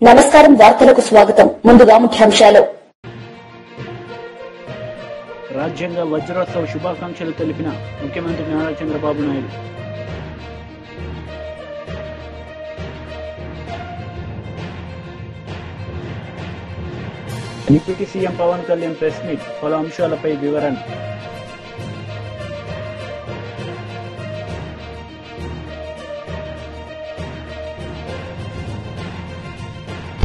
నమస్కారం. వార్తలకు స్వాగతం. ముందుగా ముఖ్యాంశాలు. రాజ్యాంగ వజ్రోత్సవ శుభాకాంక్షలు తెలిపిన ముఖ్యమంత్రి Nara Chandrababu Naidu. Deputy CM Pawan Kalyan press meet, పలు అంశాలపై వివరణ.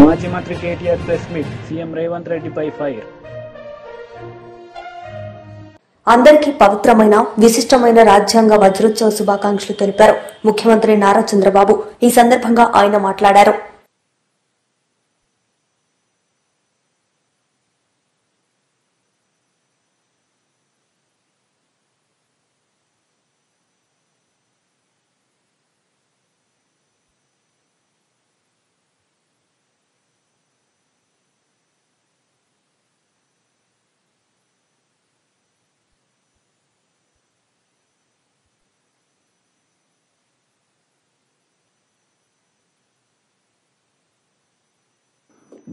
మాజీ మంత్రి KTR press meet, CM Revanth రెడ్డిపై ఫైర్. అందరికీ పవిత్రమైన విశిష్టమైన రాజ్యాంగ వజ్రోత్సవ శుభాకాంక్షలు తెలిపారు ముఖ్యమంత్రి నారా చంద్రబాబు. ఈ సందర్భంగా ఆయన మాట్లాడారు.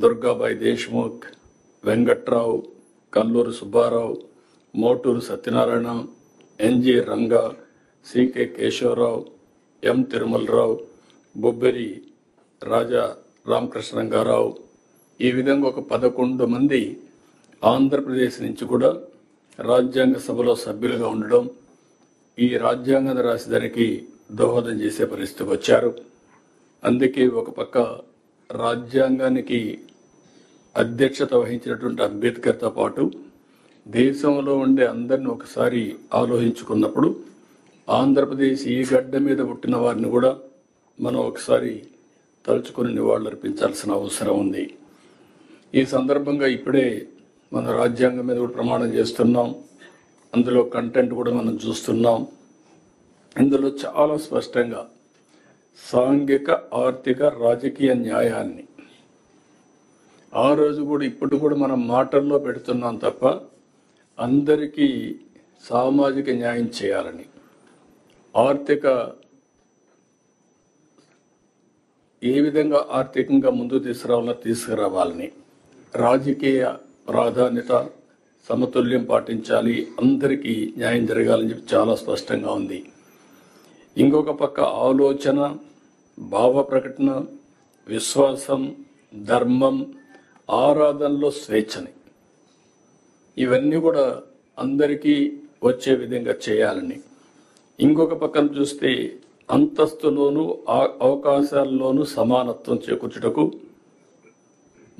దుర్గాబాయి దేశ్ముఖ్, వెంకట్రావు, కల్లూరు సుబ్బారావు, మోటూరు సత్యనారాయణ, ఎన్జి రంగా, సికే కేశవరావు, ఎం తిరుమలరావు, బొబ్బెరి రాజా రామకృష్ణరంగారావు, ఈ విధంగా ఒక 11 మంది ఆంధ్రప్రదేశ్ నుంచి కూడా రాజ్యాంగ సభలో సభ్యులుగా ఉండడం, ఈ రాజ్యాంగాన్ని రాసేదానికి దోహదం చేసే పరిస్థితికి వచ్చారు. అందుకే ఒక పక్క రాజ్యాంగానికి అధ్యక్షత వహించినటువంటి అంబేద్కర్తో పాటు దేశంలో ఉండే అందరిని ఒకసారి ఆలోచించుకున్నప్పుడు ఆంధ్రప్రదేశ్ ఈ గడ్డ మీద పుట్టిన వారిని కూడా మనం ఒకసారి తలుచుకుని నివాళులర్పించాల్సిన అవసరం ఉంది. ఈ సందర్భంగా ఇప్పుడే మన రాజ్యాంగం మీద కూడా ప్రమాణం చేస్తున్నాం. అందులో కంటెంట్ కూడా మనం చూస్తున్నాం. ఇందులో చాలా స్పష్టంగా సాంఘిక, ఆర్థిక, రాజకీయ న్యాయాన్ని ఆ రోజు కూడా ఇప్పుడు కూడా మనం మాటల్లో పెడుతున్నాం తప్ప అందరికీ సామాజిక న్యాయం చేయాలని, ఆర్థిక ఏ విధంగా ఆర్థికంగా ముందుకు తీసుకురావాలని, రాజకీయ ప్రాధాన్యత సమతుల్యం పాటించాలి, అందరికీ న్యాయం జరగాలని చెప్పి చాలా స్పష్టంగా ఉంది. ఇంకొక పక్క ఆలోచన, భావ ప్రకటన, విశ్వాసం, ధర్మం, ఆరాధనలో స్వేచ్ఛని, ఇవన్నీ కూడా అందరికీ వచ్చే విధంగా చేయాలని, ఇంకొక పక్కన చూస్తే అంతస్తులోనూ అవకాశాల్లోనూ సమానత్వం చేకూర్చుటకు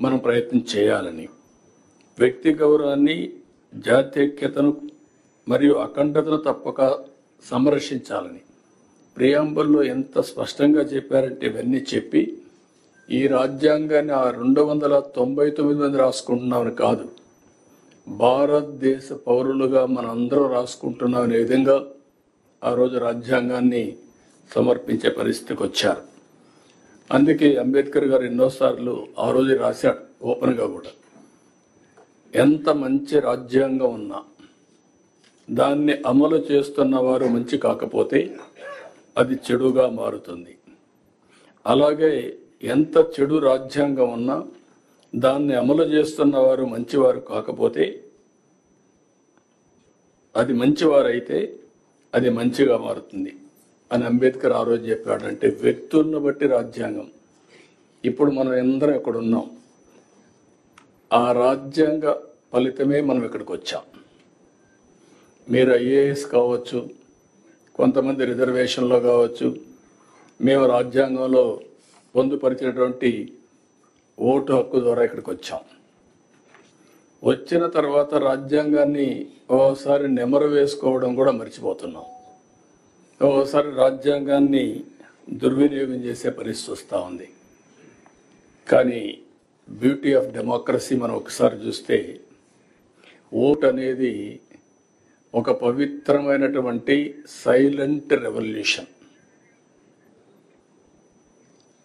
మనం ప్రయత్నం చేయాలని, వ్యక్తి గౌరవాన్ని, జాతీయతను మరియు అఖండతను తప్పక సంరక్షించాలని ప్రియాంబుల్లో ఎంత స్పష్టంగా చెప్పారంటే ఇవన్నీ చెప్పి ఈ రాజ్యాంగాన్ని 299 మంది రాసుకుంటున్నామని కాదు, భారతదేశ పౌరులుగా మనందరం రాసుకుంటున్నామనే విధంగా ఆ రోజు రాజ్యాంగాన్ని సమర్పించే పరిస్థితికి వచ్చారు. అందుకే అంబేద్కర్ గారు ఎన్నోసార్లు ఆ రోజు రాశాడు ఓపెన్గా కూడా, ఎంత మంచి రాజ్యాంగం ఉన్నా దాన్ని అమలు చేస్తున్న వారు మంచి కాకపోతే అది చెడుగా మారుతుంది. అలాగే ఎంత చెడు రాజ్యాంగం ఉన్నా దాన్ని అమలు చేస్తున్న వారు మంచివారు కాకపోతే అది మంచివారైతే అది మంచిగా మారుతుంది అని అంబేద్కర్ ఆ రోజు చెప్పాడంటే వ్యక్తులను బట్టి రాజ్యాంగం. ఇప్పుడు మనం అందరం ఇక్కడ ఉన్నాం, ఆ రాజ్యాంగ ఫలితమే మనం ఇక్కడికి వచ్చాం. మీరు ఐఏఎస్ కావచ్చు, కొంతమంది రిజర్వేషన్లో కావచ్చు, మేము రాజ్యాంగంలో పొందుపరిచినటువంటి ఓటు హక్కు ద్వారా ఇక్కడికి వచ్చాం. వచ్చిన తర్వాత రాజ్యాంగాన్ని ఓసారి నెమరు వేసుకోవడం కూడా మర్చిపోతున్నాం. ఓసారి రాజ్యాంగాన్ని దుర్వినియోగం చేసే పరిస్థితి వస్తూ ఉంది. కానీ బ్యూటీ ఆఫ్ డెమోక్రసీ మనం ఒకసారి చూస్తే ఓట్ అనేది ఒక పవిత్రమైనటువంటి సైలెంట్ రెవల్యూషన్.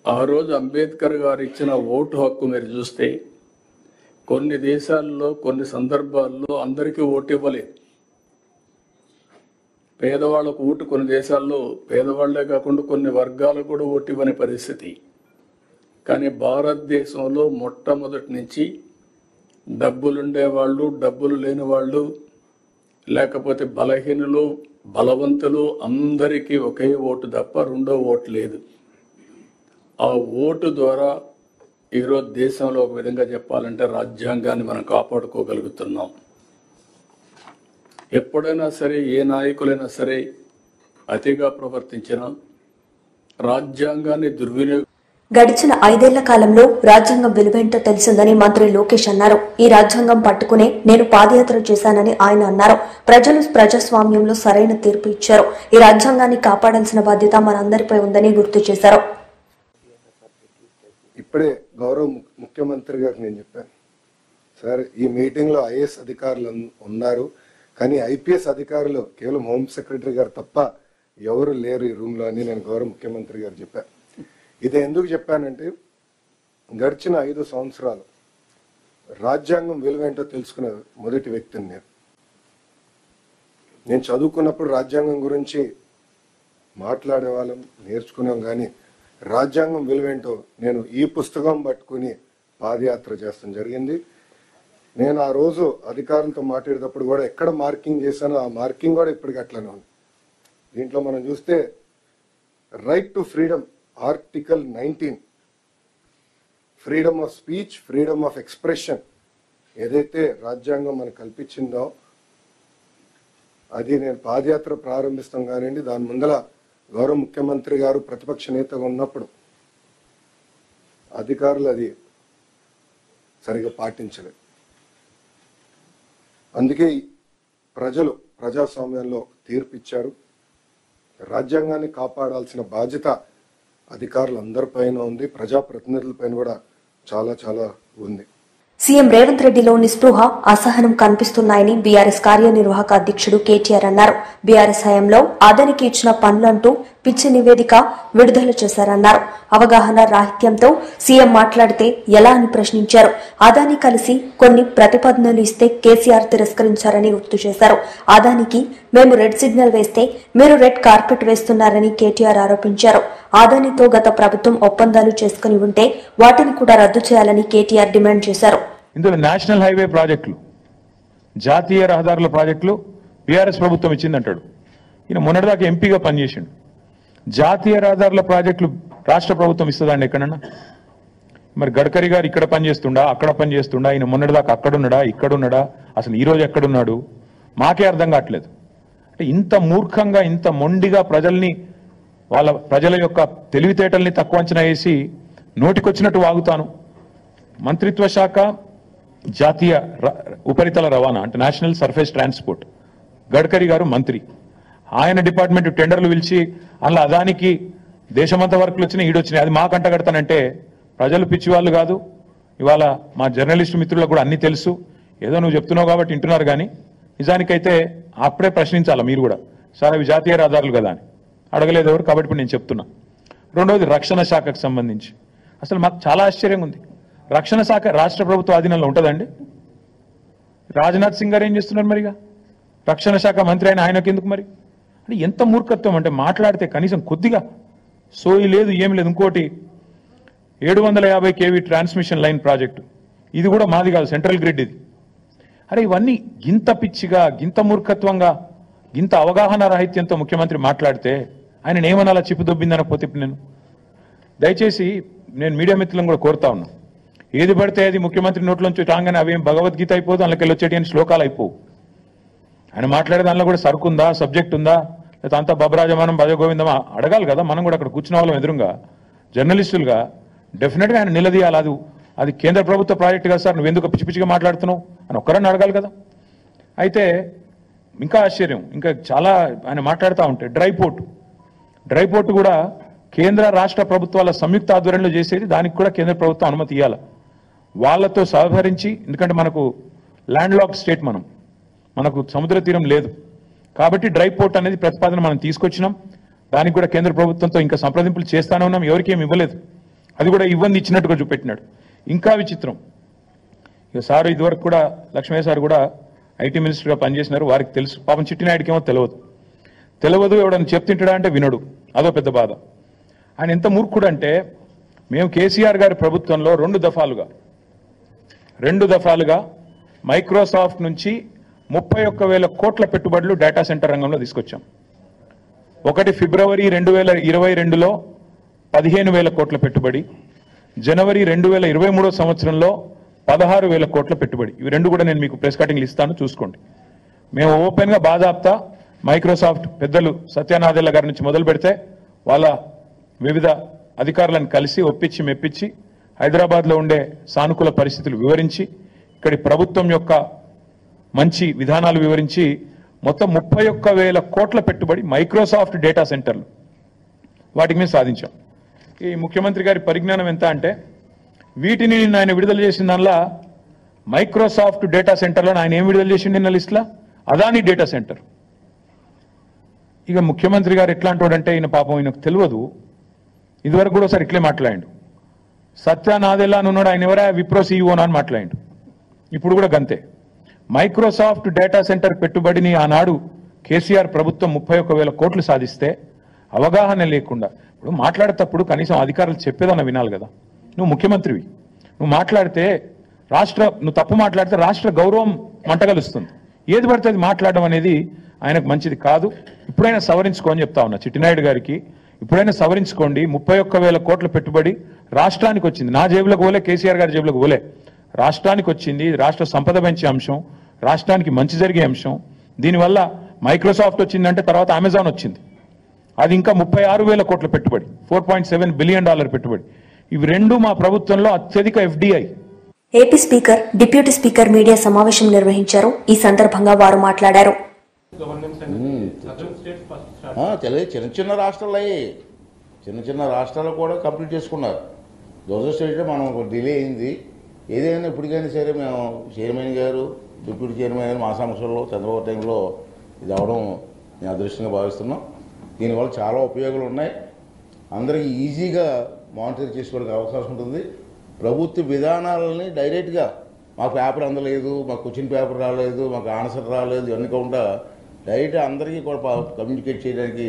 ఆ రోజు అంబేద్కర్ గారు ఇచ్చిన ఓటు హక్కు మీరు చూస్తే కొన్ని దేశాల్లో కొన్ని సందర్భాల్లో అందరికీ ఓటు ఇవ్వలేదు. పేదవాళ్ళకు ఓటు కొన్ని దేశాల్లో పేదవాళ్లే కాకుండా కొన్ని వర్గాలకు కూడా ఓటు ఇవ్వని పరిస్థితి. కానీ భారతదేశంలో మొట్టమొదటి నుంచి డబ్బులుండేవాళ్ళు, డబ్బులు లేని వాళ్ళు, లేకపోతే బలహీనులు, బలవంతులు అందరికీ ఒకే ఓటు తప్ప రెండో ఓటు లేదు. ఆ ఓటు ద్వారా ఈరోజు దేశంలో ఒక విధంగా చెప్పాలంటే రాజ్యాంగాన్ని మనం కాపాడుకోగలుగుతున్నాం. ఎప్పుడైనా సరే ఏ నాయకులైనా సరే అతిగా ప్రవర్తించినా రాజ్యాంగాన్ని దుర్వినియోగం. గడిచిన 5 ఏళ్ల కాలంలో రాజ్యాంగం విలువేంటో తెలిసిందని మంత్రి లోకేష్ అన్నారు. ఈ రాజ్యాంగం పట్టుకునే నేను పాదయాత్ర చేశానని ఆయన అన్నారు. ప్రజలు ప్రజాస్వామ్యంలో సరైన తీర్పు ఇచ్చారు. ఈ రాజ్యాంగాన్ని కాపాడాల్సిన బాధ్యత మనందరిపై ఉందని గుర్తు చేశారు. ఇప్పుడే గౌరవ ముఖ్యమంత్రి గారికి నేను చెప్పాను, సార్ ఈ మీటింగ్ లో ఐఏఎస్ అధికారులు ఉన్నారు, కానీ ఐపీఎస్ అధికారులు కేవలం హోమ్ సెక్రటరీ గారు తప్ప ఎవరు లేరు ఈ రూమ్ లో అని నేను గౌరవ ముఖ్యమంత్రి గారు చెప్పాను. ఇది ఎందుకు చెప్పానంటే గడిచిన 5 సంవత్సరాలు రాజ్యాంగం విలువేంటో తెలుసుకున్న మొదటి వ్యక్తిని నేను చదువుకున్నప్పుడు రాజ్యాంగం గురించి మాట్లాడే వాళ్ళం, నేర్చుకున్నాం, కానీ రాజ్యాంగం విలువేంటో నేను ఈ పుస్తకం పట్టుకుని పాదయాత్ర చేస్తాం జరిగింది. నేను ఆ రోజు అధికారులతో మాట్లాడేటప్పుడు కూడా ఎక్కడ మార్కింగ్ చేశానో ఆ మార్కింగ్ కూడా ఇప్పటికి అట్లనే ఉంది. దీంట్లో మనం చూస్తే right to freedom article 19, freedom of speech, freedom of expression ఏదైతే రాజ్యాంగం మనకు కల్పించిందో అది నేను పాదయాత్ర ప్రారంభిస్తాం కానివ్వండి, దాని ముందల గౌరవ ముఖ్యమంత్రి గారు ప్రతిపక్ష నేతగా ఉన్నప్పుడు అధికారులు అది సరిగా పాటించలేదు. అందుకే ప్రజలు ప్రజాస్వామ్యంలో తీర్పు ఇచ్చారు. రాజ్యాంగాన్ని కాపాడాల్సిన బాధ్యత అధికారులందరిపైన ఉంది, ప్రజాప్రతినిధులపైన కూడా చాలా చాలా ఉంది. సీఎం రేవంత్ రెడ్డిలో నిస్పృహ, అసహనం కనిపిస్తున్నాయని బీఆర్ఎస్ కార్యనిర్వాహక అధ్యక్షుడు కేటీఆర్ అన్నారు. బీఆర్ఎస్ హయాంలో అదానికి ఇచ్చిన పనులంటూ పిచ్చి నివేదిక విడుదల చేశారన్నారు. అవగాహన రాహిత్యంతో సీఎం మాట్లాడితే ఎలా అని ప్రశ్నించారు. అదాని కలిసి కొన్ని ప్రతిపాదనలు ఇస్తే కేసీఆర్ తిరస్కరించారని గుర్తు చేశారు. అదానికి మేము రెడ్ సిగ్నల్ వేస్తే మీరు రెడ్ కార్పెట్ వేస్తున్నారని కేటీఆర్ ఆరోపించారు. అదానితో గత ప్రభుత్వం ఒప్పందాలు చేసుకుని ఉంటే వాటిని కూడా రద్దు చేయాలని కేటీఆర్ డిమాండ్ చేశారు. ఇందులో నేషనల్ హైవే ప్రాజెక్టులు, జాతీయ రహదారుల ప్రాజెక్టులు బీఆర్ఎస్ ప్రభుత్వం ఇచ్చిందంటాడు. ఈయన మొన్నటిదాకా ఎంపీగా పనిచేసిండు. జాతీయ రహదారుల ప్రాజెక్టులు రాష్ట్ర ప్రభుత్వం ఇస్తుందండి ఎక్కడన్నా? మరి గడ్కరీ గారు ఇక్కడ పనిచేస్తుండా, అక్కడ పనిచేస్తుండా? ఈయన మొన్నటిదాకా అక్కడున్నాడా, ఇక్కడున్నాడా? అసలు ఈరోజు ఎక్కడున్నాడు? మాకే అర్థం కావట్లేదు. అంటే ఇంత మూర్ఖంగా, ఇంత మొండిగా ప్రజల యొక్క తెలివితేటల్ని తక్కువ అంచనా వేసి నోటికొచ్చినట్టు వాగుతాను. మంత్రిత్వ శాఖ జాతీయ ఉపరితల రవాణా అంటే నేషనల్ సర్ఫేస్ ట్రాన్స్పోర్ట్, గడ్కరీ గారు మంత్రి. ఆయన డిపార్ట్మెంట్ టెండర్లు పిలిచి అలా అదానికి దేశమంతా వర్కులు వచ్చినాయి, ఈడొచ్చినాయి, అది మా కంట కడతానంటే ప్రజలు పిచ్చివాళ్ళు కాదు. ఇవాళ మా జర్నలిస్టు మిత్రులకు కూడా అన్ని తెలుసు. ఏదో నువ్వు చెప్తున్నావు కాబట్టి వింటున్నారు, కానీ నిజానికైతే అప్పుడే ప్రశ్నించాలా మీరు కూడా, సార్ అవి జాతీయ రహదారులు కదా అని. అడగలేదు ఎవరు, కాబట్టి ఇప్పుడు నేను చెప్తున్నా. రెండవది రక్షణ శాఖకు సంబంధించి అసలు మాకు చాలా ఆశ్చర్యంగా ఉంది. రక్షణ శాఖ రాష్ట్ర ప్రభుత్వ ఆధీనంలో ఉంటుందండి. రాజ్నాథ్ సింగ్ గారు ఏం చేస్తున్నారు మరిగా? రక్షణ శాఖ మంత్రి అయిన ఆయనకి ఎందుకు మరి? అంటే ఎంత మూర్ఖత్వం అంటే మాట్లాడితే కనీసం కొద్దిగా సోయి లేదు, ఏమి లేదు. ఇంకోటి 750 kV ట్రాన్స్మిషన్ లైన్ ప్రాజెక్టు, ఇది కూడా మాది కాదు, సెంట్రల్ గ్రిడ్ ఇది. అరే ఇవన్నీ గింత పిచ్చిగా, గింత మూర్ఖత్వంగా, గింత అవగాహన రాహిత్యంతో ముఖ్యమంత్రి మాట్లాడితే ఆయన ఏమనాలా? చిప్పు దొబ్బిందనకపోతే ఇప్పుడు దయచేసి నేను మీడియా మిత్రులను కూడా కోరుతా ఉన్నా, ఏది పడితే అది ముఖ్యమంత్రి నోట్లోంచి రాగానే అవేం భగవద్గీత అయిపోదు, అందులోకి వచ్చేటి అని శ్లోకాలు అయిపోవు. ఆయన మాట్లాడే దానిలో కూడా సరుకుందా, సబ్జెక్ట్ ఉందా, లేదా అంతా బబరాజమానం భజగోవిందమా అడగాలి కదా. మనం కూడా అక్కడ కూర్చున్న వాళ్ళం ఎదురుగా జర్నలిస్టులుగా డెఫినెట్గా ఆయన నిలదీయాలి. అది కేంద్ర ప్రభుత్వ ప్రాజెక్టు కదా సార్, నువ్వెందుకు పిచ్చి పిచ్చిగా మాట్లాడుతున్నావు అని ఒక్కరన్నా అడగాలి కదా. అయితే ఇంకా ఆశ్చర్యం, ఇంకా చాలా ఆయన మాట్లాడుతూ ఉంటే డ్రై పోర్టు కూడా కేంద్ర రాష్ట్ర ప్రభుత్వాల సంయుక్త ఆధ్వర్యంలో చేసేది, దానికి కూడా కేంద్ర ప్రభుత్వం అనుమతి ఇవ్వాలి. వాళ్ళతో సహకరించి, ఎందుకంటే మనకు ల్యాండ్ లాక్ స్టేట్, మనకు సముద్ర తీరం లేదు కాబట్టి డ్రై పోర్ట్ అనేది ప్రతిపాదన మనం తీసుకొచ్చినాం. దానికి కూడా కేంద్ర ప్రభుత్వంతో ఇంకా సంప్రదింపులు చేస్తానే ఉన్నాం. ఎవరికేం ఇవ్వలేదు, అది కూడా ఇవ్వండి ఇచ్చినట్టుగా చూపెట్టినాడు. ఇంకా విచిత్రం, ఇక సార్ ఇదివరకు కూడా లక్ష్మయ్య సార్ కూడా ఐటీ మినిస్టర్గా పనిచేసినారు, వారికి తెలుసు. పాపం చిట్టినాయుడికి ఏమో తెలియదు, ఎవడని చెప్తుంటాడా అంటే వినడు, అదో పెద్ద బాధ. ఆయన ఎంత మూర్ఖుడు అంటే మేము కేసీఆర్ గారి ప్రభుత్వంలో రెండు దఫాలుగా మైక్రోసాఫ్ట్ నుంచి 31,000 కోట్ల పెట్టుబడులు డేటా సెంటర్ రంగంలో తీసుకొచ్చాం. ఒకటి ఫిబ్రవరి 2022లో 15,000 కోట్ల పెట్టుబడి, జనవరి 2023 సంవత్సరంలో 16,000 కోట్ల పెట్టుబడి. ఇవి రెండు కూడా నేను మీకు ప్రెస్ కటింగ్లు ఇస్తాను, చూసుకోండి. మేము ఓపెన్గా బాజాప్తా మైక్రోసాఫ్ట్ పెద్దలు సత్యనాదెల్ల గారి నుంచి మొదలు పెడితే వాళ్ళ వివిధ అధికారులను కలిసి ఒప్పించి మెప్పించి హైదరాబాద్లో ఉండే సానుకూల పరిస్థితులు వివరించి ఇక్కడి ప్రభుత్వం యొక్క మంచి విధానాలు వివరించి మొత్తం 31,000 కోట్ల పెట్టుబడి మైక్రోసాఫ్ట్ డేటా సెంటర్లు వాటికి మేము సాధించాం. ఈ ముఖ్యమంత్రి గారి పరిజ్ఞానం ఎంత అంటే వీటిని ఆయన విడుదల చేసిన దానిలో మైక్రోసాఫ్ట్ డేటా సెంటర్లో ఆయన ఏం విడుదల చేసిండు నిన్న లిస్టులో? Adani data centre. ఇక ముఖ్యమంత్రి గారు ఎట్లాంటి వాడంటే ఈయన పాపం ఈయనకు తెలియదు. ఇదివరకు కూడా ఒకసారి ఇట్లే మాట్లాడిండు. సత్యనాదెల్లా అని ఉన్నాడు, ఆయన ఎవరా విప్రో సీఈఓనా అని మాట్లాడిండు. ఇప్పుడు కూడా గంతే. మైక్రోసాఫ్ట్ డేటా సెంటర్ పెట్టుబడిని ఆనాడు కేసీఆర్ ప్రభుత్వం 31,000 కోట్లు సాధిస్తే అవగాహన లేకుండా ఇప్పుడు మాట్లాడేటప్పుడు కనీసం అధికారులు చెప్పేదన్న వినాలి కదా. నువ్వు ముఖ్యమంత్రివి, నువ్వు మాట్లాడితే నువ్వు తప్పు మాట్లాడితే రాష్ట్ర గౌరవం మంటగలుస్తుంది. ఏది పడితే అది మాట్లాడడం అనేది ఆయనకు మంచిది కాదు. ఇప్పుడైనా సవరించుకోని చెప్తా ఉన్నా చిట్టినాయుడు గారికి, ఇప్పుడైనా సవరించుకోండి. 31,000 కోట్ల పెట్టుబడి రాష్ట్రానికి వచ్చింది. నా జేబులకు పోలే, కేసీఆర్ గారి జేబులకు పోలే, రాష్ట్రానికి వచ్చింది. రాష్ట్ర సంపద పెంచే అంశం, రాష్ట్రానికి మంచి జరిగే అంశం. దీనివల్ల మైక్రోసాఫ్ట్ వచ్చిందంటే తర్వాత అమెజాన్ వచ్చింది, అది ఇంకా 36,000 కోట్ల పెట్టుబడి, $4.7 బిలియన్ పెట్టుబడి. ఇవి రెండు మా ప్రభుత్వంలో అత్యధిక FDI. AP speaker, deputy speaker media సమావేశం నిర్వహించారు. ఈ సందర్భంగా వారు మాట్లాడారు. చిన్న చిన్న రాష్ట్రాలు కూడా కంప్లీట్ చేసుకున్నారు. దురదృష్టం మనం డిలే అయింది. ఏదైనా ఇప్పటికైనా సరే మేము చైర్మన్ గారు, డిప్యూటీ చైర్మన్ గారు మా సమస్యల్లో చంద్రబాబు టైంలో ఇది అవడం నేను అదృష్టంగా భావిస్తున్నాం. దీనివల్ల చాలా ఉపయోగాలు ఉన్నాయి. అందరికీ ఈజీగా మానిటర్ చేసుకోవడానికి అవకాశం ఉంటుంది. ప్రభుత్వ విధానాలని డైరెక్ట్గా మాకు పేపర్ అందలేదు, మాకు క్వశ్చన్ పేపర్ రాలేదు, మాకు ఆన్సర్ రాలేదు, ఇవన్నీ కాకుండా డైరెక్ట్గా అందరికీ కూడా కమ్యూనికేట్ చేయడానికి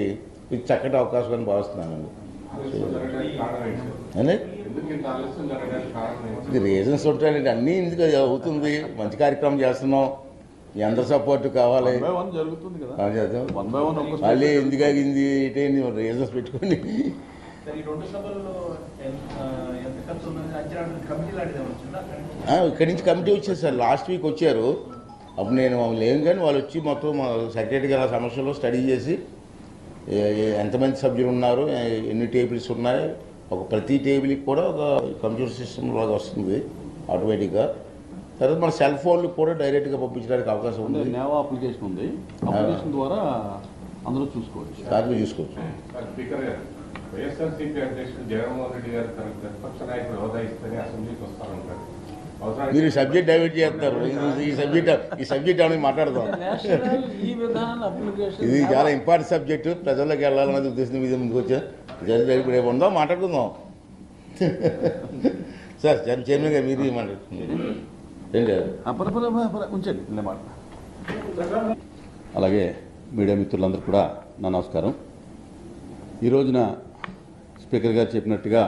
ఇది చక్కటి అవకాశం అని భావిస్తున్నానండి. ఇది రీజన్స్ ఉంటాయండి, అన్నీ ఎందుకు అవుతుంది. మంచి కార్యక్రమం చేస్తున్నాం, మీ అందరి సపోర్ట్ కావాలి. మళ్ళీ ఎందుకు ఆగింది ఇటైంది రీజన్స్ పెట్టుకోండి. ఇక్కడి నుంచి కమిటీ వచ్చారు సార్, లాస్ట్ వీక్ వచ్చారు. అప్పుడు నేను లేను కానీ వాళ్ళు వచ్చి మొత్తం మా సెక్రటరీ గారి సమస్యలో స్టడీ చేసి ఎంతమంది సభ్యులు ఉన్నారు, ఎన్ని టేబుల్స్ ఉన్నాయి, ప్రతి టేబుల్కి కూడా ఒక కంప్యూటర్ సిస్టమ్ లాగా వస్తుంది ఆటోమేటిక్గా. తర్వాత మన సెల్ ఫోన్లు కూడా డైరెక్ట్గా పంపించడానికి అవకాశం ఉంది. నేవా అప్లికేషన్ ఉంది, అప్లికేషన్ ద్వారా అందరూ చూసుకోవచ్చు. వైఎస్ఆర్సీపీ అధ్యక్షుడు జగన్మోహన్ రెడ్డి గారు తన ప్రతిపక్ష నాయకుడు హోదా ఇస్తేనే అసెంబ్లీకి వస్తారంటారు. మీరు సబ్జెక్ట్ డైవర్ట్ చేస్తారు. ఈ సబ్జెక్ట్ అని మాట్లాడదాం. ఇది చాలా ఇంపార్టెంట్ సబ్జెక్టు, ప్రజల్లోకి వెళ్ళాలన్నది ఉద్దేశం మీద ముందుకు వచ్చా. రేపు ఉందాం, మాట్లాడుకుందాం. సార్ చైర్మన్ గారు మీరు మాట్లాడుతుంది. అలాగే మీడియా మిత్రులందరూ కూడా నా నమస్కారం. ఈ రోజున స్పీకర్ గారు చెప్పినట్టుగా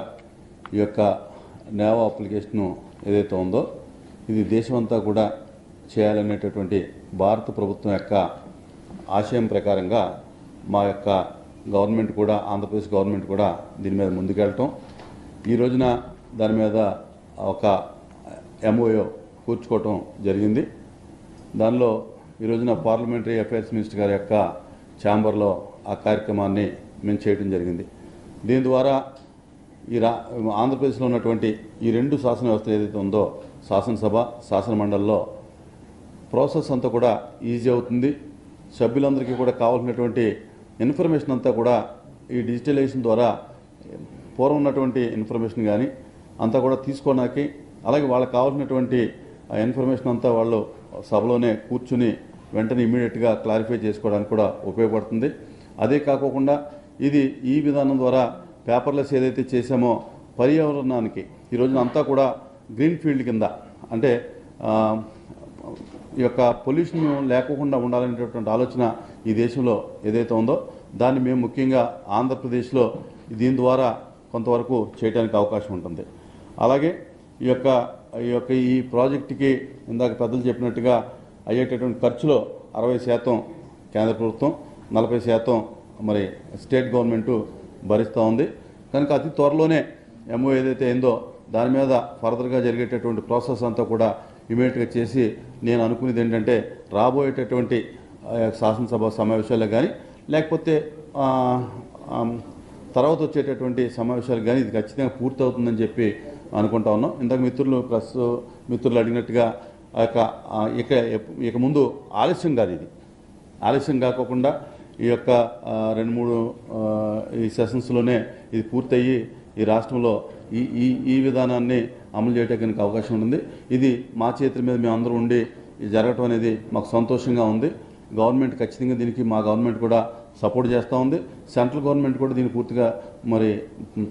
ఈ యొక్క నేవా అప్లికేషను ఏదైతే ఉందో ఇది దేశమంతా కూడా చేయాలనేటటువంటి భారత ప్రభుత్వం యొక్క ఆశయం ప్రకారంగా మా యొక్క గవర్నమెంట్ కూడా, ఆంధ్రప్రదేశ్ గవర్నమెంట్ కూడా దీని మీద ముందుకెళ్ళటం, ఈ రోజున దాని మీద ఒక MOU కూర్చుకోవటం జరిగింది. దానిలో ఈ రోజున పార్లమెంటరీ అఫైర్స్ మినిస్టర్ గారి యొక్క ఛాంబర్లో ఆ కార్యక్రమాన్ని మేము చేయడం జరిగింది. దీని ద్వారా ఈ ఆంధ్రప్రదేశ్లో ఉన్నటువంటి ఈ రెండు శాసన వ్యవస్థలు ఏదైతే ఉందో శాసనసభ, శాసన మండలిలో ప్రాసెస్ అంతా కూడా ఈజీ అవుతుంది. సభ్యులందరికీ కూడా కావాల్సినటువంటి ఇన్ఫర్మేషన్ అంతా కూడా ఈ డిజిటలైజేషన్ ద్వారా పూర్వం ఉన్నటువంటి ఇన్ఫర్మేషన్ కానీ అంతా కూడా తీసుకోవడానికి, అలాగే వాళ్ళకి కావాల్సినటువంటి ఇన్ఫర్మేషన్ అంతా వాళ్ళు సభలోనే కూర్చుని వెంటనే ఇమీడియట్గా క్లారిఫై చేసుకోవడానికి కూడా ఉపయోగపడుతుంది. అదే కాకుండా ఇది ఈ విధానం ద్వారా పేపర్లెస్ ఏదైతే చేశామో పర్యావరణానికి ఈ రోజున అంతా కూడా గ్రీన్ ఫీల్డ్ కింద, అంటే ఈ యొక్క పొల్యూషన్ లేకుండా ఉండాలనేటటువంటి ఆలోచన ఈ దేశంలో ఏదైతే ఉందో దాన్ని మేము ముఖ్యంగా ఆంధ్రప్రదేశ్లో దీని ద్వారా కొంతవరకు చేయడానికి అవకాశం ఉంటుంది. అలాగే ఈ ప్రాజెక్టుకి ఇందాక పెద్దలు చెప్పినట్టుగా అయ్యేటటువంటి ఖర్చులో 60% కేంద్ర ప్రభుత్వం, 40% మరి స్టేట్ గవర్నమెంటు భరిస్తూ ఉంది. కనుక అతి త్వరలోనే ఎంఓ ఏదైతే అయిందో దాని మీద ఫర్దర్గా జరిగేటటువంటి ప్రాసెస్ అంతా కూడా ఇమీడియట్గా చేసి, నేను అనుకునేది ఏంటంటే రాబోయేటటువంటి శాసనసభ సమావేశాలు కానీ లేకపోతే తర్వాత వచ్చేటటువంటి సమావేశాలు కానీ ఇది ఖచ్చితంగా పూర్తవుతుందని చెప్పి అనుకుంటా ఉన్నాం. ఇందాక మిత్రులు అడిగినట్టుగా ఇక ముందు ఆలస్యం కాదు, ఇది ఆలస్యం కాకుండా ఈ యొక్క 2-3 ఈ సెషన్స్లోనే ఇది పూర్తయ్యి ఈ రాష్ట్రంలో ఈ విధానాన్ని అమలు చేయడానికి అవకాశం ఉంటుంది. ఇది మా చేతుల మీద మేము అందరూ ఉండి జరగటం అనేది మాకు సంతోషంగా ఉంది. గవర్నమెంట్ ఖచ్చితంగా దీనికి మా గవర్నమెంట్ కూడా సపోర్ట్ చేస్తూ ఉంది. సెంట్రల్ గవర్నమెంట్ కూడా దీన్ని పూర్తిగా మరి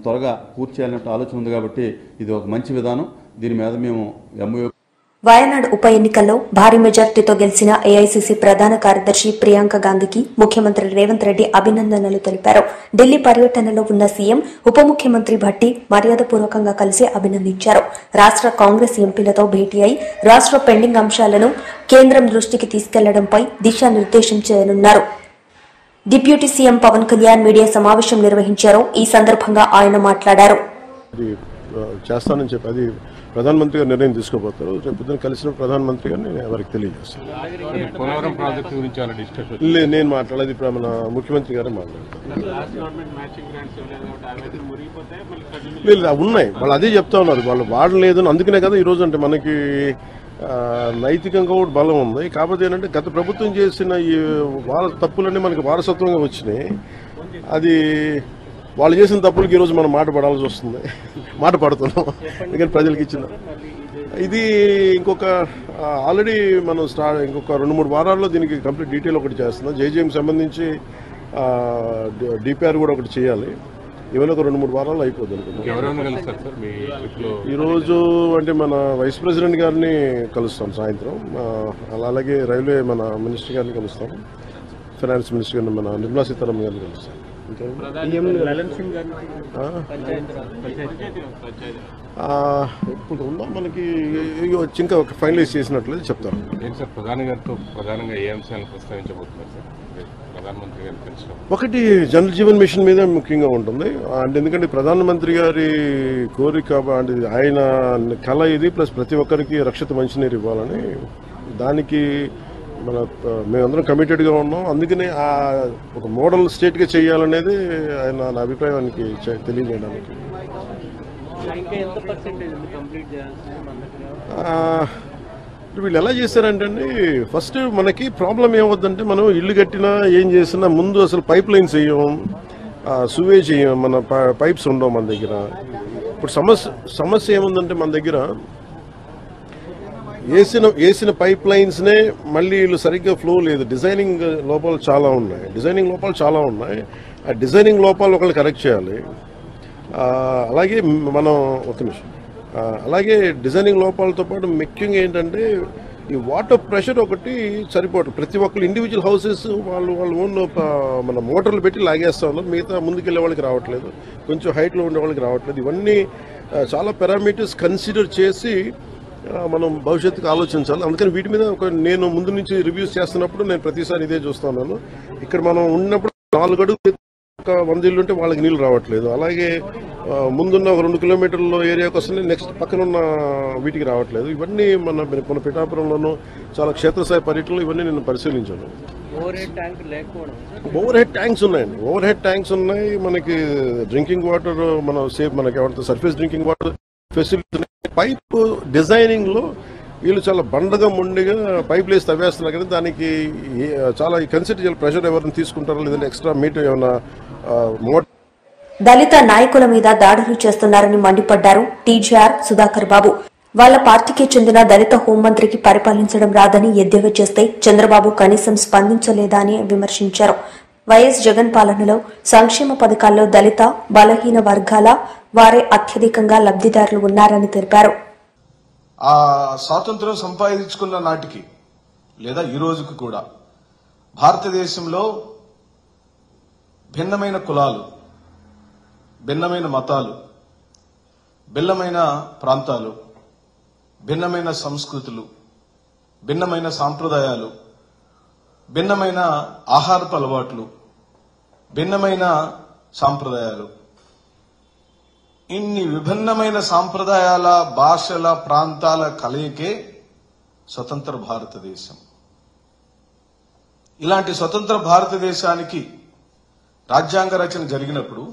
త్వరగా పూర్తి చేయాలనే ఆలోచన ఉంది. కాబట్టి ఇది ఒక మంచి విధానం. దీని మీద మేము ఎంఓ వయనాడ్ ఉప ఎన్నికల్లో భారీ మెజార్టీతో గెలిచిన ఏఐసీసీ ప్రధాన కార్యదర్శి ప్రియాంక గాంధీకి ముఖ్యమంత్రి రేవంత్ రెడ్డి అభినందనలు తెలిపారు. ఢిల్లీ పర్యటనలో ఉన్న సీఎం ఉప ముఖ్యమంత్రి భట్టి మర్యాదపూర్వకంగా కలిసి అభినందించారు. రాష్ట్ర కాంగ్రెస్ ఎంపీలతో భేటీ అయి రాష్ట్ర పెండింగ్ అంశాలను కేంద్రం దృష్టికి తీసుకెళ్లడంపై దిశానిర్దేశం చేయనున్నారు. Deputy CM Pawan Kalyan media సమావేశం నిర్వహించారు. ఈ సందర్భంగా ఆయన మాట్లాడారు. చేస్తానని చెప్పి అది ప్రధానమంత్రి గారు నిర్ణయం తీసుకోబోతారు. రేపు పొద్దున కలిసిన ప్రధానమంత్రి గారిని నేను ఎవరికి తెలియజేస్తాను. నేను మాట్లాడేది ఇప్పుడు మన ముఖ్యమంత్రి గారే మాట్లాడతారు. లేదు ఉన్నాయి, వాళ్ళు అదే చెప్తా ఉన్నారు, వాళ్ళు వాడలేదు. అందుకనే కదా ఈరోజు అంటే మనకి నైతికంగా కూడా బలం ఉంది. కాకపోతే ఏంటంటే గత ప్రభుత్వం చేసిన ఈ తప్పులన్నీ మనకి వారసత్వంగా వచ్చినాయి. అది వాళ్ళు చేసిన తప్పులకి ఈరోజు మనం మాట పడాల్సి వస్తుంది. మాట పడుతున్నాం ఎందుకంటే ప్రజలకు ఇచ్చిన ఇది ఇంకొక ఆల్రెడీ మనం ఇంకొక 2-3 వారాల్లో దీనికి కంప్లీట్ డీటెయిల్ ఒకటి చేస్తున్నాం. జేజేఎం సంబంధించి డిపిఆర్ కూడా ఒకటి చేయాలి. ఇవాళ ఒక 2-3 వారాల్లో అయిపోతుంది అనుకుంటున్నాం. ఈరోజు అంటే మన వైస్ ప్రెసిడెంట్ గారిని కలుస్తాం సాయంత్రం. అలాగే రైల్వే మన మినిస్టర్ గారిని కలుస్తాం. ఫైనాన్స్ మినిస్టర్ గారిని మన నిర్మలా సీతారామన్ గారిని కలుస్తాం. ఇప్పుడు ఉన్నాం మనకి ఇంకా ఫైనలైజ్ చేసినట్లయితే చెప్తారు. ప్రధాని గారితో ప్రధానంగా ఏ అంశాలను ప్రస్తావించబోతున్నారు సార్? ప్రధానమంత్రి గారు ఒకటి జల్ జీవన్ మిషన్ మీద ముఖ్యంగా ఉంటుంది. అంటే ఎందుకంటే ప్రధానమంత్రి గారి కోరిక అంటే ఆయన కళ ఇది, ప్లస్ ప్రతి ఒక్కరికి రక్షిత మంచినీరు ఇవ్వాలని, దానికి మేమందరం కమిటెడ్గా ఉన్నాం. అందుకనే ఒక మోడల్ స్టేట్గా చేయాలనేది ఆయన నా అభిప్రాయానికి తెలియజేయడానికి. వీళ్ళు ఎలా చేశారంటే ఫస్ట్ మనకి ప్రాబ్లం ఏమవుద్దంటే మనం ఇల్లు కట్టినా ఏం చేసినా ముందు అసలు పైప్ లైన్స్ వేయం, సువేజ్ వేయం, మన పైప్స్ ఉండవు మన దగ్గర. ఇప్పుడు సమస్య ఏముందంటే మన దగ్గర వేసిన పైప్ లైన్స్నే మళ్ళీ వీళ్ళు సరిగ్గా ఫ్లో లేదు. డిజైనింగ్ లోపాలు చాలా ఉన్నాయి. ఆ డిజైనింగ్ లోపాలు ఒకళ్ళు కరెక్ట్ చేయాలి. అలాగే మనం ఒక నిమిషం అలాగే డిజైనింగ్ లోపాలతో పాటు ముఖ్యంగా ఏంటంటే ఈ వాటర్ ప్రెషర్ ఒకటి సరిపోవట్లేదు. ప్రతి ఒక్కరు ఇండివిజువల్ హౌసెస్ వాళ్ళు ఓన్ మన మోటార్లు పెట్టి లాగేస్తా ఉన్నారు. మిగతా ముందుకెళ్ళే వాళ్ళకి రావట్లేదు, కొంచెం హైట్లో ఉండే వాళ్ళకి రావట్లేదు. ఇవన్నీ చాలా పారామీటర్స్ కన్సిడర్ చేసి మనం భవిష్యత్తుకు ఆలోచించాలి. అందుకని వీటి మీద నేను ముందు నుంచి రివ్యూస్ చేస్తున్నప్పుడు నేను ప్రతిసారి ఇదే చూస్తున్నాను. ఇక్కడ మనం ఉన్నప్పుడు 4 అడుగులు 100 ఇళ్ళు ఉంటే వాళ్ళకి నీళ్ళు రావట్లేదు. అలాగే ముందున్న ఒక 2 కిలోమీటర్ల ఏరియాకి వస్తుంది, నెక్స్ట్ పక్కన ఉన్న వీటికి రావట్లేదు. ఇవన్నీ మన పిఠాపురంలోనూ చాలా క్షేత్రస్థాయి పర్యటనలు ఇవన్నీ నేను పరిశీలించాను. ఓవర్ హెడ్ ట్యాంక్స్ ఉన్నాయి. మనకి డ్రింకింగ్ వాటర్ మనకి ఏమంటారు surface drinking water facility. Pipe designing లో వీళ్ళు చాలా బండగా మొండిగా పైప్ లేసి తవ్వేస్తున్నారు. కానీ దానికి చాలా కన్సిడర్ చేయాలి. ప్రెషర్ ఎవరిని తీసుకుంటారో లేదంటే ఎక్స్ట్రా మీటర్ ఏమైనా దళిత నాయకుల మీద దాడులు చేస్తున్నారని మండిపడ్డారు టీజీఆర్ సుధాకర్ బాబు. వాళ్ల పార్టీకి చెందిన దళిత హోంమంత్రికి పరిపాలించడం రాదని ఎద్దేవా చేస్తే చంద్రబాబు కనీసం స్పందించలేదా అని విమర్శించారు. వైఎస్ జగన్ పాలనలో సంక్షేమ పథకాల్లో దళిత బలహీన వర్గాల వారే అత్యధికంగా లబ్ధిదారులు ఉన్నారని తెలిపారు. ఆ స్వాతంత్రం సంపాదించుకున్న నాటికి లేదా ఈ రోజుకి కూడా భారతదేశంలో భిన్నమైన కులాలు, భిన్నమైన మతాలు, భిన్నమైన ప్రాంతాలు, భిన్నమైన సంస్కృతులు, భిన్నమైన సాంప్రదాయాలు, భిన్నమైన ఆహారపు అలవాట్లు, భిన్నమైన సాంప్రదాయాలు, ఇన్ని విభిన్నమైన సాంప్రదాయాల, భాషల, ప్రాంతాల కలయికే స్వతంత్ర భారతదేశం. ఇలాంటి స్వతంత్ర భారతదేశానికి రాజ్యాంగ రచన జరిగినప్పుడు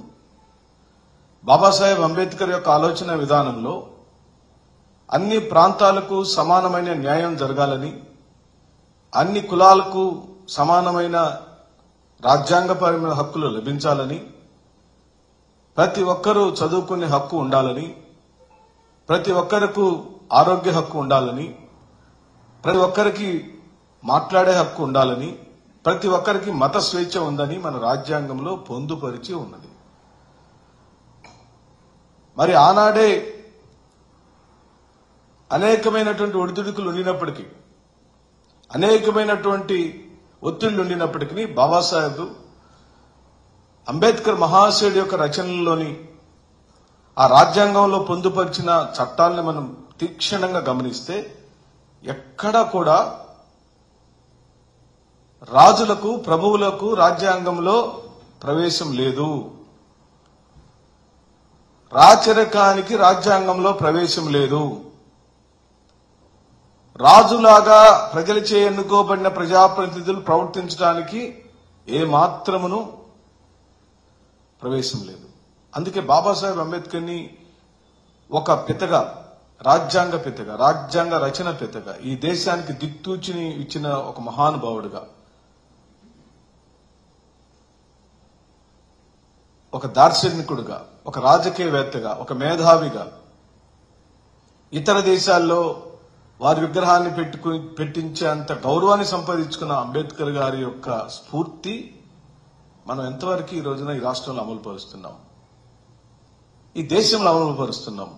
బాబాసాహెబ్ అంబేద్కర్ యొక్క ఆలోచన విధానంలో అన్ని ప్రాంతాలకు సమానమైన న్యాయం జరగాలని, అన్ని కులాలకు సమానమైన రాజ్యాంగపరమైన హక్కులు లభించాలని, ప్రతి ఒక్కరూ చదువుకునే హక్కు ఉండాలని, ప్రతి ఒక్కరికి ఆరోగ్య హక్కు ఉండాలని, ప్రతి ఒక్కరికి మాట్లాడే హక్కు ఉండాలని, ప్రతి ఒక్కరికి మత స్వేచ్ఛ ఉందని మన రాజ్యాంగంలో పొందుపరిచి ఉన్నది. మరి ఆనాడే అనేకమైనటువంటి ఒడిదుడుకులు ఉండినప్పటికీ, అనేకమైనటువంటి ఒత్తిళ్లు ఉండినప్పటికీ బాబాసాహెబ్ అంబేద్కర్ మహాశయుడి యొక్క రచనల్లోని ఆ రాజ్యాంగంలో పొందుపరిచిన చట్టాలను మనం తీక్షణంగా గమనిస్తే ఎక్కడా కూడా రాజులకు, ప్రభువులకు రాజ్యాంగంలో ప్రవేశం లేదు. రాచరికానికి రాజ్యాంగంలో ప్రవేశం లేదు. రాజులాగా ప్రజలచే ఎన్నుకోబడిన ప్రజాప్రతినిధులు ప్రవర్తించడానికి ఏమాత్రమును ప్రవేశం లేదు. అందుకే బాబాసాహెబ్ అంబేద్కర్ని ఒక పితగా, రాజ్యాంగ పితగా, రాజ్యాంగ రచన పితగా, ఈ దేశానికి దిక్తూచిని ఇచ్చిన ఒక మహానుభావుడిగా, ఒక దార్శనికుడిగా, ఒక రాజకీయవేత్తగా, ఒక మేధావిగా, ఇతర దేశాల్లో వారి విగ్రహాన్ని పెట్టించేంత గౌరవాన్ని సంపాదించుకున్న అంబేద్కర్ గారి యొక్క స్ఫూర్తి మనం ఎంతవరకు ఈ రోజున ఈ రాష్ట్రంలో అమలు పరుస్తున్నాం, ఈ దేశంలో అమలు పరుస్తున్నాం.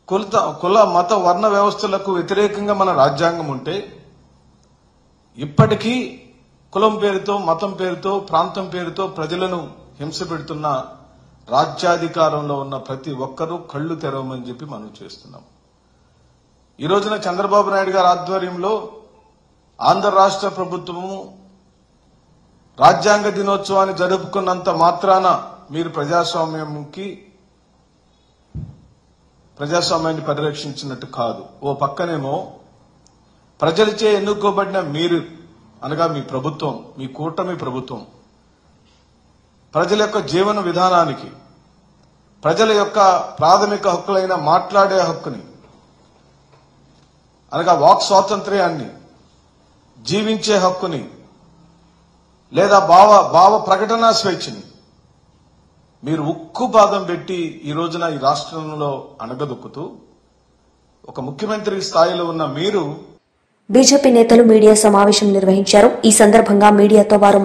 కుల మత వర్ణ వ్యవస్థలకు వ్యతిరేకంగా మన రాజ్యాంగం ఉంటే ఇప్పటికీ కులం పేరుతో, మతం పేరుతో, ప్రాంతం పేరుతో ప్రజలను హింస పెడుతున్న రాజ్యాధికారంలో ఉన్న ప్రతి ఒక్కరూ కళ్లు తెరవమని చెప్పి మనం చేస్తున్నాం. ఈ రోజున చంద్రబాబు నాయుడు గారి ఆధ్వర్యంలో ఆంధ్ర రాష్ట్ర ప్రభుత్వము రాజ్యాంగ దినోత్సవాన్ని జరుపుకున్నంత మాత్రాన మీరు ప్రజాస్వామ్యాన్ని పరిరక్షించినట్టు కాదు. ఓ పక్కనేమో ప్రజలచే ఎన్నుకోబడిన మీరు అనగా మీ ప్రభుత్వం, మీ కూటమి ప్రభుత్వం ప్రజల యొక్క జీవన విధానానికి, ప్రజల యొక్క ప్రాథమిక హక్కులైన మాట్లాడే హక్కుని అనగా వాక్ స్వాతంత్ర్యాన్ని, జీవించే హక్కుని లేదా భావ ప్రకటనా స్వేచ్ఛని మీరు ఉక్కు పాదం పెట్టి ఈ రోజున ఈ రాష్ట్రంలో అణగదొక్కుతూ ఒక ముఖ్యమంత్రి స్థాయిలో ఉన్న మీరు. బీజేపీ నేతలు మీడియా సమావేశం నిర్వహించారు. ఈ సందర్భంగా మీడియాతో వారు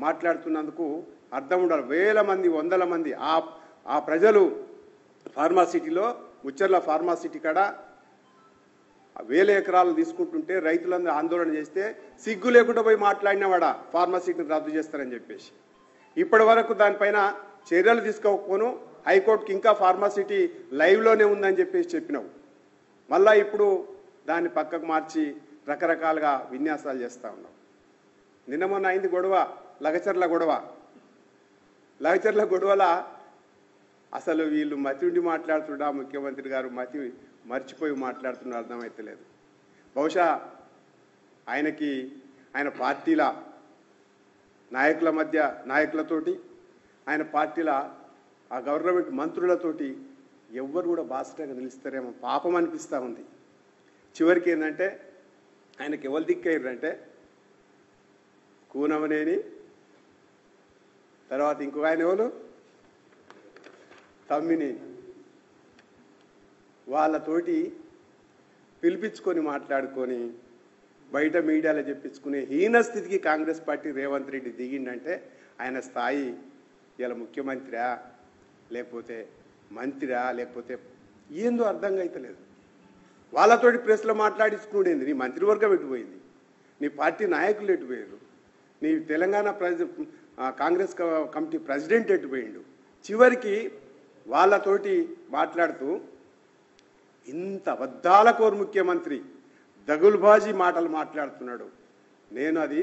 మాట్లాడుతున్నందుకు అర్థం ఉండాలి. వేల మంది, వందల మంది ఆ ప్రజలు ఫార్మాసిటీలో, ముచ్చర్ల ఫార్మాసిటీ కాడ వేల ఎకరాలు తీసుకుంటుంటే రైతులందరూ ఆందోళన చేస్తే సిగ్గు లేకుండా పోయి మాట్లాడినవాడా ఫార్మాసిటీని రద్దు చేస్తారని చెప్పేసి. ఇప్పటి వరకు దానిపైన చర్యలు తీసుకోకపోను, హైకోర్టుకి ఇంకా ఫార్మాసిటీ లైవ్లోనే ఉందని చెప్పేసి చెప్పినావు. మళ్ళా ఇప్పుడు దాన్ని పక్కకు మార్చి రకరకాలుగా విన్యాసాలు చేస్తూ ఉన్నావు. నిన్న మొన్న అయింది గొడవ, లగచర్ల గొడవల అసలు వీళ్ళు మతి ఉండి మాట్లాడుతున్నా, ముఖ్యమంత్రి గారు మతి మర్చిపోయి మాట్లాడుతున్నా అర్థమైతలేదు. బహుశా ఆయన పార్టీల నాయకుల మధ్య, నాయకులతోటి, ఆయన పార్టీల ఆ గవర్నమెంట్ మంత్రులతోటి ఎవ్వరు కూడా బాసటగా నిలుస్తారేమో పాపం అనిపిస్తూ ఉంది. చివరికి ఏంటంటే ఆయనకి ఎవరు దిక్కయ్యారంటే కూనమనేని, తర్వాత ఇంకొక ఆయన ఎవరు తమ్మినేని, వాళ్ళతోటి పిలిపించుకొని మాట్లాడుకొని బయట మీడియాలో చెప్పించుకునే హీన స్థితికి కాంగ్రెస్ పార్టీ రేవంత్ రెడ్డి దిగిందంటే ఆయన స్థాయి ఇలా ముఖ్యమంత్రియా లేకపోతే మంత్రిరా లేకపోతే ఏందో అర్థంగా అయితలేదు. వాళ్ళతోటి ప్రెస్లో మాట్లాడించుకునేది నీ మంత్రివర్గం ఎటుపోయింది, నీ పార్టీ నాయకులు ఎటుపోయారు, నీ తెలంగాణ కాంగ్రెస్ కమిటీ ప్రెసిడెంట్ ఎటు పోయిండు. చివరికి వాళ్ళతోటి మాట్లాడుతూ ఇంత అబద్ధాలకోరు ముఖ్యమంత్రి దగుల్బాజీ మాటలు మాట్లాడుతున్నాడు. నేను అది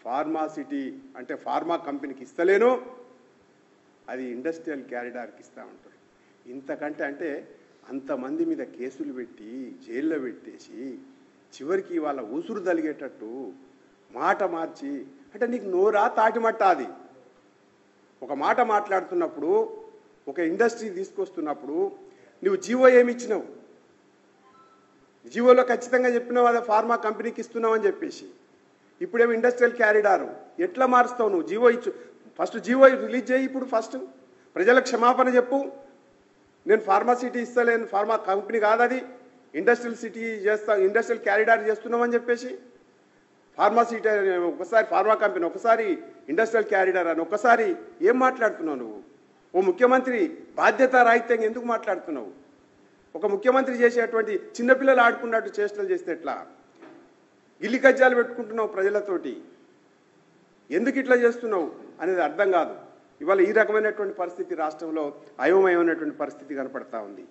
ఫార్మాసిటీ అంటే ఫార్మా కంపెనీకి ఇస్తలేను, అది ఇండస్ట్రియల్ క్యారిడార్కి ఇస్తా ఉంటారు. ఇంతకంటే అంటే అంతమంది మీద కేసులు పెట్టి జైల్లో పెట్టేసి చివరికి వాళ్ళ ఊసురు తలిగేటట్టు మాట మార్చి అంటే నీకు నోరా తాటిమట్ట. అది ఒక మాట మాట్లాడుతున్నప్పుడు ఒక ఇండస్ట్రీ తీసుకొస్తున్నప్పుడు నువ్వు జీవో ఏమి ఇచ్చినావు? జీవోలో ఖచ్చితంగా చెప్పినావు అదే ఫార్మా కంపెనీకి ఇస్తున్నావు అని చెప్పేసి. ఇప్పుడేమో ఇండస్ట్రియల్ క్యారిడారు ఎట్లా మారుస్తావు నువ్వు? జీవో ఇచ్చు, ఫస్ట్ జీవో రిలీజ్ చేయి. ఇప్పుడు ఫస్ట్ ప్రజలకు క్షమాపణ చెప్పు, నేను ఫార్మాసిటీ ఇస్తలేను, ఫార్మా కంపెనీ కాదు అది, ఇండస్ట్రియల్ సిటీ చేస్తా, ఇండస్ట్రియల్ క్యారిడార్ చేస్తున్నామని చెప్పేసి. ఫార్మాసిటీ ఒకసారి ఫార్మా కంపెనీ, ఒకసారి ఇండస్ట్రియల్ క్యారిడార్ అని ఒకసారి ఏం మాట్లాడుతున్నావు నువ్వు? ఓ ముఖ్యమంత్రి బాధ్యత రాహిత్యంగా ఎందుకు మాట్లాడుతున్నావు? ఒక ముఖ్యమంత్రి చేసేటువంటి చిన్నపిల్లలు ఆడుకున్నట్టు చేష్టలు చేస్తే ఎట్లా? గిల్లి కజ్జాలు పెట్టుకుంటున్నావు ప్రజలతోటి, ఎందుకు ఇట్లా చేస్తున్నావు అనేది అర్థం కాదు. ఇవాళ ఈ రకమైనటువంటి పరిస్థితి రాష్ట్రంలో అయోమయమైనటువంటి పరిస్థితి కనపడతా ఉంది.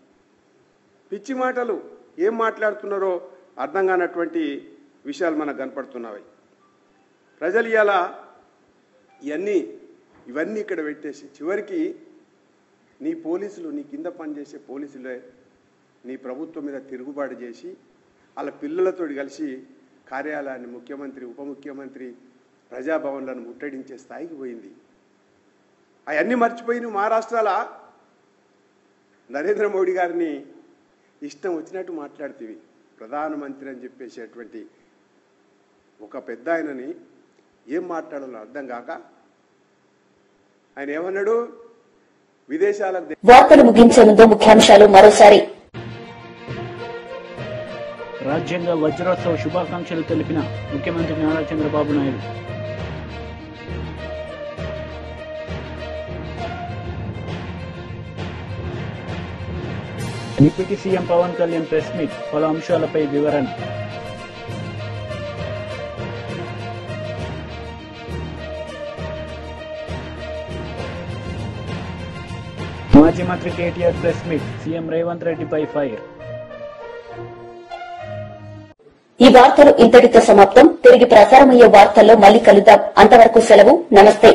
పిచ్చి మాటలు ఏం మాట్లాడుతున్నారో అర్థం కానటువంటి విషయాలు మనకు కనపడుతున్నాయి. ప్రజలు ఇలా ఇవన్నీ ఇక్కడ పెట్టేసి చివరికి నీ పోలీసులు, నీ కింద పనిచేసే పోలీసులే నీ ప్రభుత్వం మీద తిరుగుబాటు చేసి వాళ్ళ పిల్లలతో కలిసి కార్యాలయాన్ని, ముఖ్యమంత్రి, ఉప ముఖ్యమంత్రి, ప్రజాభవన్లను ముట్టడించే స్థాయికి పోయింది. అవన్నీ మర్చిపోయి నువ్వు మహారాష్ట్రాల నరేంద్ర మోడీ గారిని ఇష్టం వచ్చినట్టు మాట్లాడుతీవి. ప్రధానమంత్రి అని చెప్పేసేటువంటి ఒక పెద్ద ఆయనని ఏం మాట్లాడాలో అర్థం కాక ఆయన ఏమన్నాడు? విదేశాలకు. వార్తలు ముగించే ముందు ముఖ్యాంశాలు మరోసారి. రాజ్యాంగ వజ్రోత్సవ శుభాకాంక్షలు తెలిపిన ముఖ్యమంత్రి Nara Chandrababu Naidu. Deputy CM Pawan Kalyan press meet, పలు అంశాలపై వివరణ. మాజీ మంత్రి KTR press meet, CM Revanth రెడ్డిపై ఫైర్. ఈ వార్తలు ఇంతటితో సమాప్తం. తిరిగి ప్రసారమయ్యే వార్తల్లో మళ్ళీ కలుద్దాం. అంతవరకు సెలవు. నమస్తే.